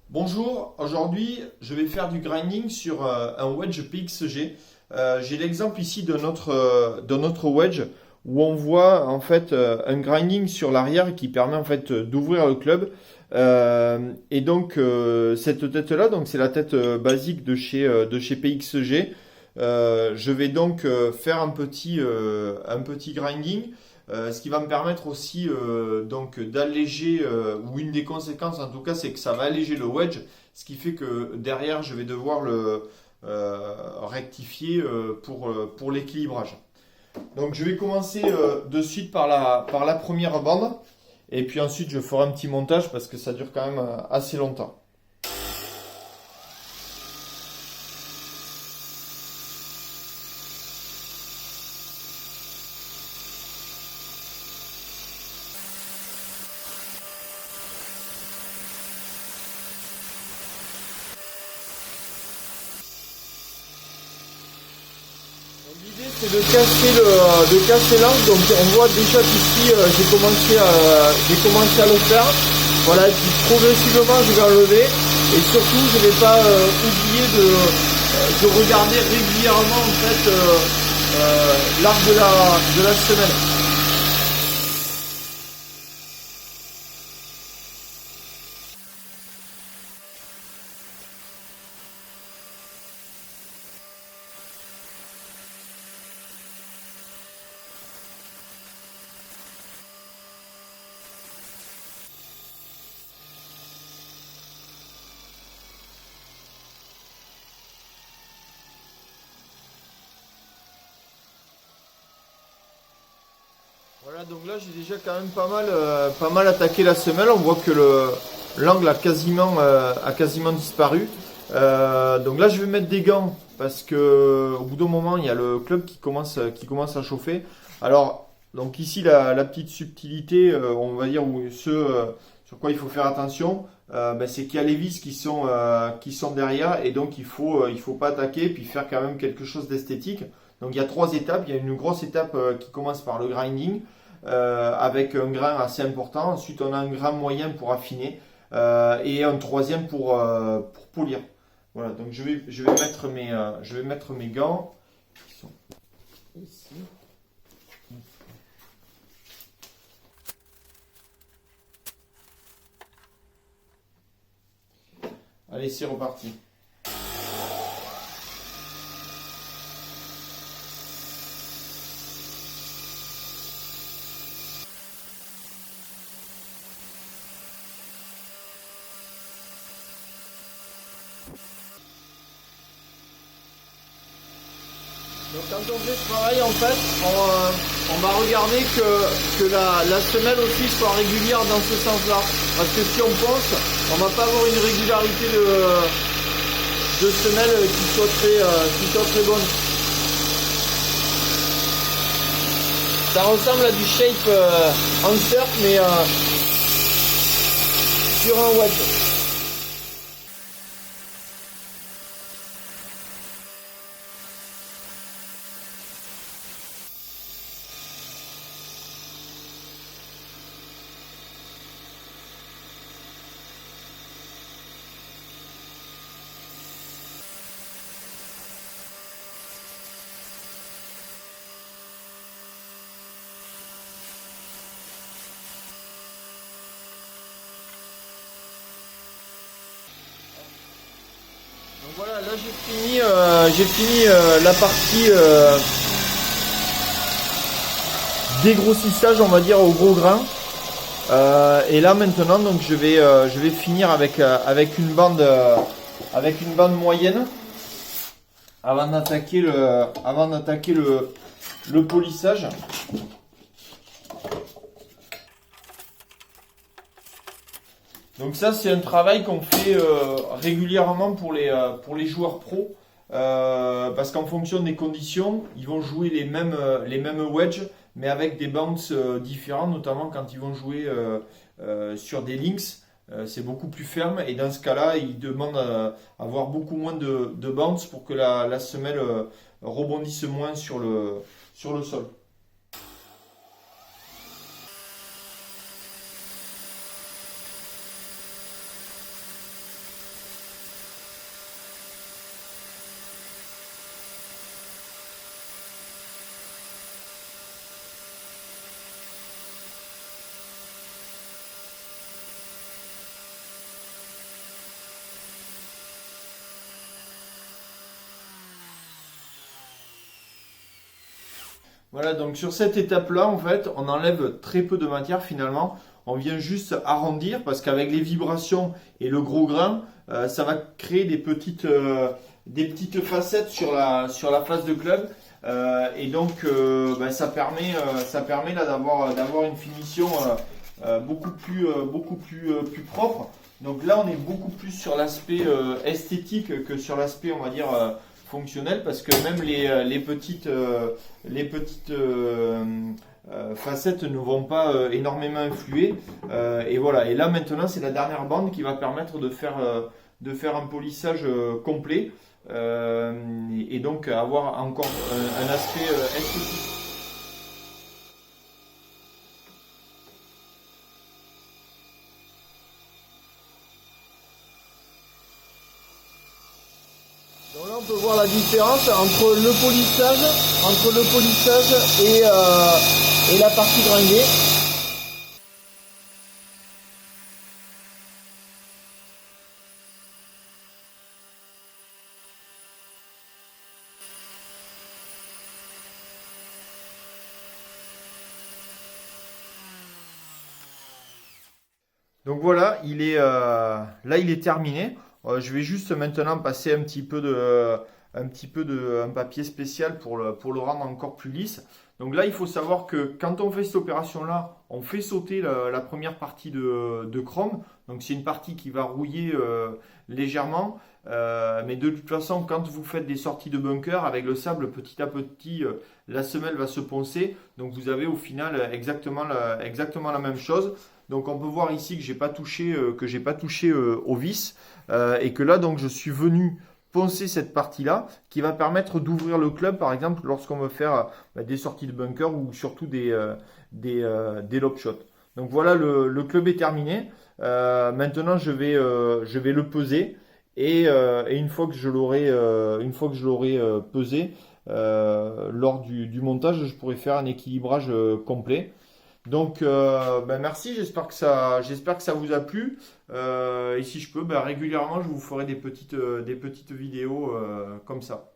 Bonjour, aujourd'hui je vais faire du grinding sur un wedge PXG. J'ai l'exemple ici de notre wedge où on voit en fait un grinding sur l'arrière qui permet en fait d'ouvrir le club. Cette tête-là, donc c'est la tête basique de chez PXG. Je vais donc faire un petit grinding. Ce qui va me permettre aussi donc d'alléger, ou une des conséquences en tout cas, c'est que ça va alléger le wedge, ce qui fait que derrière je vais devoir le rectifier pour l'équilibrage. Donc je vais commencer de suite par la première bande, et puis ensuite je ferai un petit montage parce que ça dure quand même assez longtemps. L'idée c'est de casser l'angle, donc on voit déjà qu'ici j'ai commencé à le faire. Voilà, et puis progressivement je vais enlever et surtout je ne vais pas oublier de regarder régulièrement en fait l'arc de la semelle. Voilà, donc là j'ai déjà quand même pas mal attaqué la semelle. On voit que l'angle a quasiment disparu. Donc là je vais mettre des gants parce que au bout d'un moment il y a le club qui commence à chauffer. Alors donc ici la petite subtilité, on va dire sur quoi il faut faire attention, c'est qu'il y a les vis qui sont derrière et donc il faut pas attaquer puis faire quand même quelque chose d'esthétique. Donc il y a trois étapes. Il y a une grosse étape qui commence par le grinding avec un grain assez important. Ensuite, on a un grain moyen pour affiner et un troisième pour polir. Voilà, donc je vais mettre mes gants qui sont ici. Allez, c'est reparti. Donc quand on fait ce travail, en fait, on va regarder que la semelle aussi soit régulière dans ce sens-là. Parce que si on pense, on va pas avoir une régularité de semelle qui soit très bonne. Ça ressemble à du shape answer, mais sur un wedge. Donc voilà, là j'ai fini la partie dégrossissage, on va dire, au gros grain. Et là maintenant, donc je vais finir avec une bande moyenne avant d'attaquer le polissage. Donc ça, c'est un travail qu'on fait régulièrement pour les joueurs pros. Parce qu'en fonction des conditions, ils vont jouer les mêmes wedges, mais avec des bounces différents, notamment quand ils vont jouer sur des links. C'est beaucoup plus ferme et dans ce cas-là, ils demandent à avoir beaucoup moins de bounce pour que la semelle rebondisse moins sur le sol. Voilà, donc sur cette étape-là, en fait, on enlève très peu de matière finalement. On vient juste arrondir parce qu'avec les vibrations et le gros grain, ça va créer des petites facettes sur la face de club. Et donc, ça permet là, d'avoir une finition plus propre. Donc là, on est beaucoup plus sur l'aspect esthétique que sur l'aspect, on va dire, fonctionnel, parce que même les petites facettes ne vont pas énormément influer. Et voilà. Et là, maintenant, c'est la dernière bande qui va permettre de faire un polissage complet. Et donc avoir encore un aspect esthétique. Donc là on peut voir la différence entre le polissage et la partie gringuée. Donc voilà, là il est terminé. Je vais juste maintenant passer un papier spécial pour le rendre encore plus lisse. Donc là, il faut savoir que quand on fait cette opération-là, on fait sauter la première partie de chrome. Donc c'est une partie qui va rouiller légèrement. Mais de toute façon, quand vous faites des sorties de bunker, avec le sable, petit à petit, la semelle va se poncer. Donc vous avez au final exactement la même chose. Donc on peut voir ici que j'ai pas touché au vis et que là donc je suis venu poncer cette partie-là qui va permettre d'ouvrir le club par exemple lorsqu'on veut faire des sorties de bunker ou surtout des lob shots. Donc voilà, le club est terminé. Maintenant je vais le peser et une fois que je l'aurai pesé lors du montage, je pourrai faire un équilibrage complet. Donc, merci, j'espère que ça vous a plu. Et si je peux, régulièrement, je vous ferai des petites vidéos comme ça.